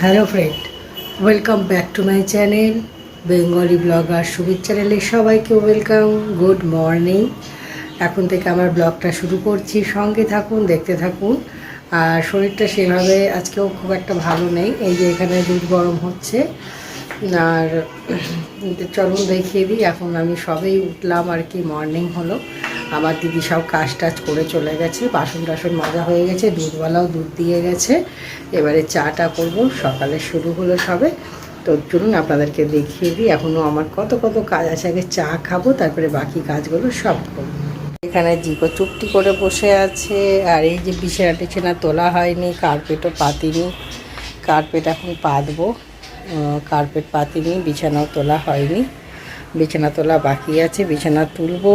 Hello friend, welcome back to my channel Bengali blogger Subir চ্যানেলে সবাইকে welcome. Good morning. এখন থেকে আমার ব্লগটা শুরু করছি, সঙ্গে থাকুন, দেখতে থাকুন। আর শরীরটা সেভাবে আজকেও খুব একটা ভালো নেই। এই যে এখানে দুধ গরম হচ্ছে, আর চলুন দেখিয়ে দিই। এখন আমি সবেই উঠলাম আর কি, মর্নিং হলো। আমার দিদি সব কাজ টাজ করে চলে গেছে, বাসন টাসন মাজা হয়ে গেছে, দুধওয়ালাও দুধ দিয়ে গেছে। এবারে চাটা করব, সকালে শুরু হলো সবে। তো চলুন আপনাদেরকে দেখিয়ে দিই। এখনও আমার কত কত কাজ আছে, আগে চা খাবো, তারপরে বাকি কাজগুলো সব করবো। এখানে জিকো চুপটি করে বসে আছে। আর এই যে বিছানা টিছানা তোলা হয়নি, কার্পেটও পাতিনি। কার্পেট এখন পাতবো। কার্পেট পাতিনি, বিছানাও তোলা হয়নি, বিছানা তোলা বাকি আছে। বিছানা তুলবো,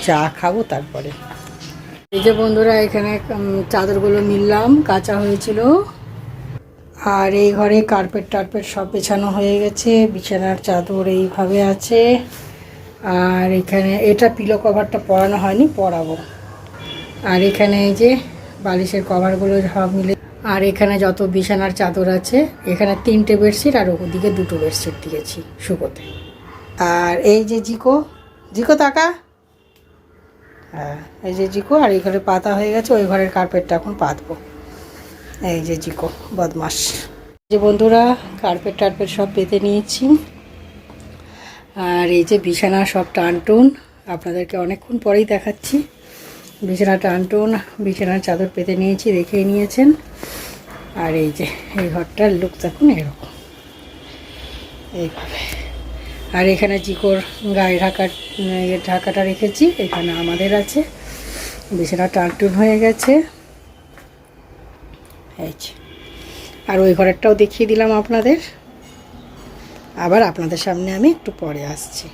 চা খাবো তারপরে। এই যে বন্ধুরা, এখানে চাদরগুলো মিললাম, কাঁচা হয়েছিল। আর এই ঘরে কার্পেট টার্পেট সব বিছানো হয়ে গেছে। বিছানার চাদর এইভাবে আছে। আর এখানে এটা পিলো কভারটা পরানো হয়নি, পরাবো। আর এখানে এই যে বালিশের কভারগুলো সব মিলে। আর এখানে যত বিছানার চাদর আছে, এখানে 3টে বেডশিট আর ওদিকে 2টো বেডশিট দিয়েছি শুকোতে। আর এই যে জিকো, জিকো তাকা। হ্যাঁ, এই যে জিকো। আর এই ঘরে পাতা হয়ে গেছে, ওই ঘরের কার্পেটটা এখন পাতবো। এই যে জিকো বদমাস। যে বন্ধুরা, কার্পেট টার্পেট সব পেতে নিয়েছি। আর এই যে বিছানা সব টানটুন, আপনাদেরকে অনেকক্ষণ পরেই দেখাচ্ছি। বিছানা টানটুন, বিছানার চাদর পেতে নিয়েছি, দেখেই নিয়েছেন। আর এই যে এই ঘরটার লুক দেখুন এরকম, এইভাবে। আর এখানে জিকোর গায়ে ঢাকাটা রেখেছি, এখানে আমাদের আছে। বিছানা টানটুন হয়ে গেছে। এই যে, আর ওই ঘরেরটাও দেখিয়ে দিলাম আপনাদের। আবার আপনাদের সামনে আমি একটু পরে আসছি।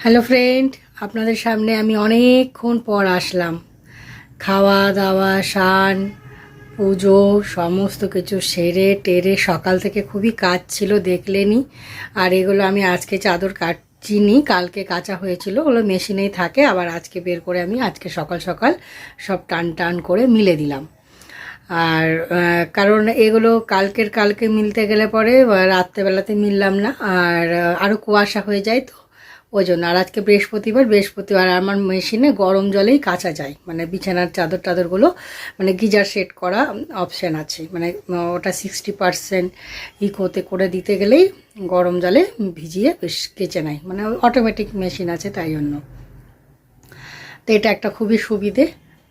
হ্যালো ফ্রেন্ড, আপনাদের সামনে আমি অনেকক্ষণ পর আসলাম। খাওয়া দাওয়া, স্নান, পুজো সমস্ত কিছু সেরে টেরে সকাল থেকে খুবই কাজ ছিল, দেখলেনি। আর এগুলো আমি আজকে চাদর কাটছিনি, কালকে কাঁচা হয়েছিল, ওগুলো মেশিনেই থাকে। আবার আজকে বের করে আমি আজকে সকাল সকাল সব টান টান করে মিলে দিলাম। আর কারণ এগুলো কালকে মিলতে গেলে পরে রাত্রেবেলাতে মিললাম না, আর আরও কুয়াশা হয়ে যায়, তো ওই জন্য। আর আজকে বৃহস্পতিবার আমার মেশিনে গরম জলেই কাচা যায়, মানে বিছানার চাদরগুলো, মানে গিজার সেট করা অপশান আছে, মানে ওটা 60% ইকোতে করে দিতে গেলেই গরম জলে ভিজিয়ে বেশ কেচে নেয়, মানে অটোমেটিক মেশিন আছে, তাই জন্য। তো এটা একটা খুবই সুবিধে।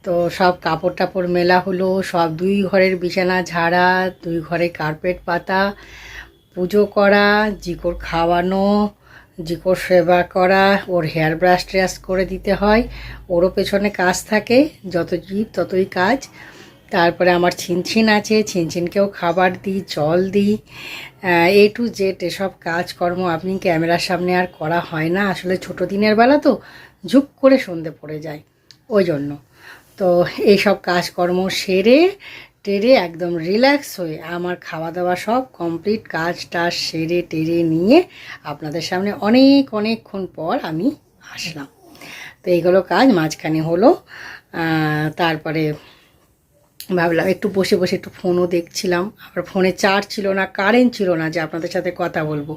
তো সব কাপড় টাপড় মেলা হলো, সব 2 ঘরের বিছানা ঝাড়া, 2 ঘরে কার্পেট পাতা, পুজো করা, জিকোর খাওয়ানো, জিকোর সেবা করা, ওর হেয়ার ব্রাশ ট্রাশ করে দিতে হয়, ওরও পেছনে কাজ থাকে, যত জীব ততই কাজ। তারপরে আমার ছিনছিন আছে, ছিনছিনকেও খাবার দিই, জল দিই, A to Z এসব কাজকর্ম আপনি ক্যামেরার সামনে আর করা হয় না, আসলে ছোটো দিনের বেলা তো ঝুপ করে সন্ধে পড়ে যায়, ওই জন্য। তো এইসব কাজকর্ম সেরে টেরে একদম রিল্যাক্স হয়ে আমার খাওয়া দাওয়া সব কমপ্লিট, কাজ টাজ সেরে টেরে নিয়ে আপনাদের সামনে অনেকক্ষণ পর আমি আসলাম। তো এইগুলো কাজ মাঝখানে হলো। তারপরে ভাবলাম একটু বসে বসে একটু ফোনও দেখছিলাম। আবার ফোনে চার্জ ছিল না, কারেন্ট ছিল না, যে আপনাদের সাথে কথা বলবো।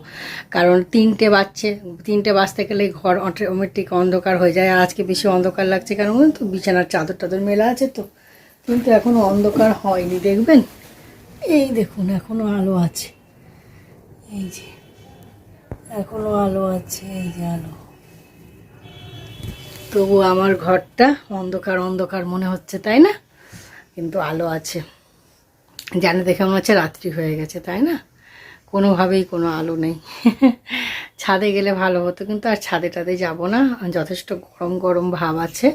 কারণ 3টে বাজতে গেলে ঘর অটোমেটিক অন্ধকার হয়ে যায়। আর আজকে বেশি অন্ধকার লাগছে কেন বলুন তো, বিছানার চাদর টাদর মেলা আছে তো, কিন্তু এখনও অন্ধকার হয়নি, দেখবেন। এই দেখুন, এখনও আলো আছে, এই যে এখনও আলো আছে, এই যে আলো। তবু আমার ঘরটা অন্ধকার মনে হচ্ছে, তাই না? কিন্তু আলো আছে, জানে দেখে মনে হচ্ছে রাত্রি হয়ে গেছে, তাই না? কোনোভাবেই কোনো আলো নেই। ছাদে গেলে ভালো হতো, কিন্তু আর ছাদে টাদে যাবো না, যথেষ্ট গরম ভাব আছে,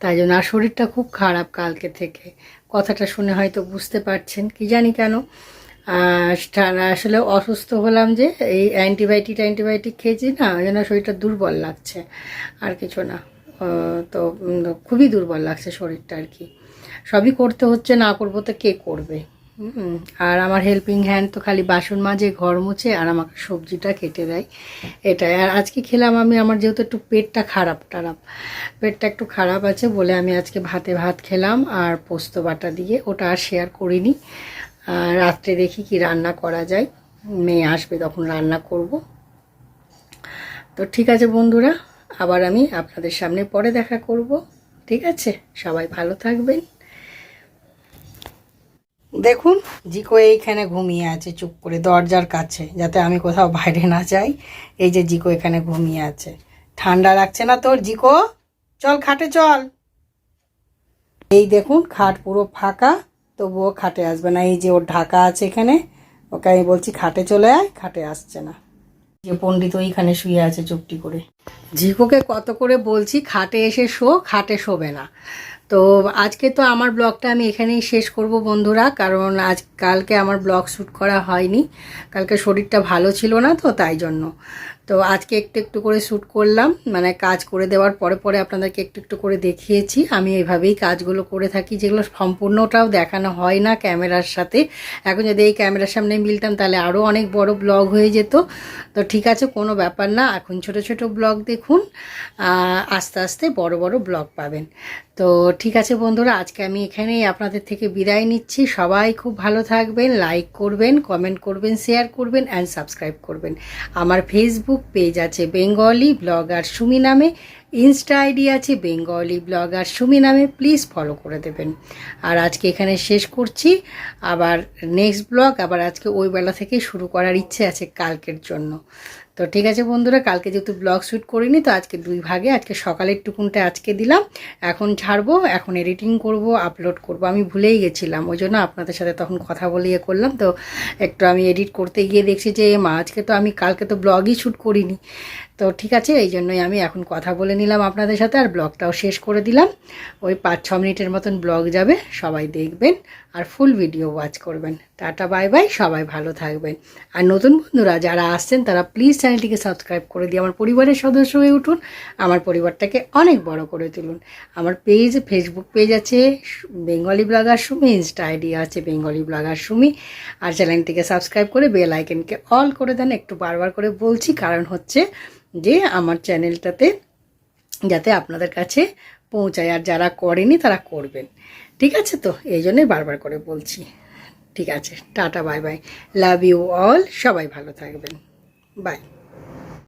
তাই জন্য। আর শরীরটা খুব খারাপ কালকে থেকে, কথাটা শুনে হয়তো বুঝতে পারছেন, কি জানি কেন। আসলে অসুস্থ হলাম যে এই অ্যান্টিবায়োটিক খেয়েছি না, ওই জন্য শরীরটা দুর্বল লাগছে, আর কিছু না। তো খুবই দুর্বল লাগছে শরীরটা আর কি। সবই করতে হচ্ছে, না করবো তো কে করবে। আর আমার হেল্পিং হ্যান্ড তো খালি বাসন মাজে, ঘর মুছে, আর আমাকে সবজিটা কেটে দেয়, এটাই। আর আজকে খেলাম আমি, আমার যেহেতু একটু পেটটা একটু খারাপ আছে বলে আমি আজকে ভাত খেলাম, আর পোস্ত বাটা দিয়ে, ওটা আর শেয়ার করিনি। রাত্রে দেখি কি রান্না করা যায়, মেয়ে আসবে তখন রান্না করব। তো ঠিক আছে বন্ধুরা, আবার আমি আপনাদের সামনে পরে দেখা করব। ঠিক আছে, সবাই ভালো থাকবেন। দেখুন জিকো এইখানে ঘুমিয়ে আছে চুপ করে দরজার কাছে, যাতে আমি কোথাও বাইরে না যাই। এই যে জিকো এখানে ঘুমিয়ে আছে। ঠান্ডা লাগছে না তোর জিকো? চল খাটে চল। এই দেখুন খাট পুরো ফাঁকা, তবুও খাটে আসবে না। এই যে ওর ঢাকা আছে এখানে, ওকে আমি বলছি খাটে চলে আয়, খাটে আসছে না। যে পণ্ডিত ওইখানে শুয়ে আছে চুপটি করে। ঝিকোকে কত করে বলছি খাটে এসে শো, খাটে শোবে না। তো আজকে তো আমার ব্লগটা আমি এখানেই শেষ করব বন্ধুরা, কারণ কালকে আমার ব্লগ শ্যুট করা হয়নি। কালকে শরীরটা ভালো ছিল না, তো তাই জন্য। তো আজকে একটু একটু করে শ্যুট করলাম, মানে কাজ করে দেওয়ার পরে পরে আপনাদেরকে একটু একটু করে দেখিয়েছি। আমি এইভাবেই কাজগুলো করে থাকি, যেগুলো সম্পূর্ণটাও দেখানো হয় না ক্যামেরার সাথে। এখন যদি এই ক্যামেরার সামনে মিলতাম তাহলে আরও অনেক বড় ব্লগ হয়ে যেত। তো ঠিক আছে, কোনো ব্যাপার না, এখন ছোট ছোট ব্লগ দেখুন, আস্তে আস্তে বড় বড় ব্লগ পাবেন। তো ঠিক আছে বন্ধুরা, আজকে আমি এখানেই আপনাদের থেকে বিদায় নিচ্ছি। সবাই খুব ভালো থাকবেন, লাইক করবেন, কমেন্ট করবেন, শেয়ার করবেন অ্যান্ড সাবস্ক্রাইব করবেন। আমার ফেসবুক পেজ আছে বেঙ্গলি ব্লগার সুমি নামে, ইনস্টা আইডি আছে বেঙ্গলি ব্লগার সুমি নামে, প্লিজ ফলো করে দেবেন। আর আজকে এখানে শেষ করছি, আবার নেক্সট ব্লগ আবার আজকে ওই বেলা থেকে শুরু করার ইচ্ছে আছে কালকের জন্য। তো ঠিক আছে বন্ধুরা, কালকে যেহেতু ব্লগ শ্যুট করিনি, তো আজকে দুই ভাগে, আজকে সকালের টুকুনটা আজকে দিলাম, এখন ছাড়বো, এখন এডিটিং করব, আপলোড করব। আমি ভুলেই গেছিলাম, ওই জন্য আপনাদের সাথে তখন কথা বলে করলাম। তো একটু আমি এডিট করতে গিয়ে দেখছি যে আজকে তো আমি কালকে তো ব্লগই শ্যুট করিনি। তো ঠিক আছে, এই জন্যই আমি এখন কথা বলে নিলাম আপনাদের সাথে, আর ব্লগটাও শেষ করে দিলাম। ওই 5-6 মিনিটের মতন ব্লগ যাবে, সবাই দেখবেন আর ফুল ভিডিও ওয়াচ করবেন। টাটা বাই বাই, সবাই ভালো থাকবেন। আর নতুন বন্ধুরা যারা আসছেন তারা প্লিজ চ্যানেলটিকে সাবস্ক্রাইব করে দিয়ে আমার পরিবারের সদস্য হয়ে উঠুন, আমার পরিবারটাকে অনেক বড় করে তুলুন। আমার ফেসবুক পেজ আছে Bengali blogger Sumi, Insta ID আছে বেঙ্গলি ব্লগার সুমি। আর চ্যানেলটিকে সাবস্ক্রাইব করে বেল আইকনকে অল করে দেন। একটু বারবার করে বলছি, কারণ হচ্ছে যে আমার চ্যানেলটাতে যাতে আপনাদের কাছে পৌঁছায়, আর যারা করেনি তারা করবেন। ঠিক আছে, তো এই জন্যই বারবার করে বলছি। ঠিক আছে, tata bye bye, love you all, সবাই ভালো থাকবেন, বাই।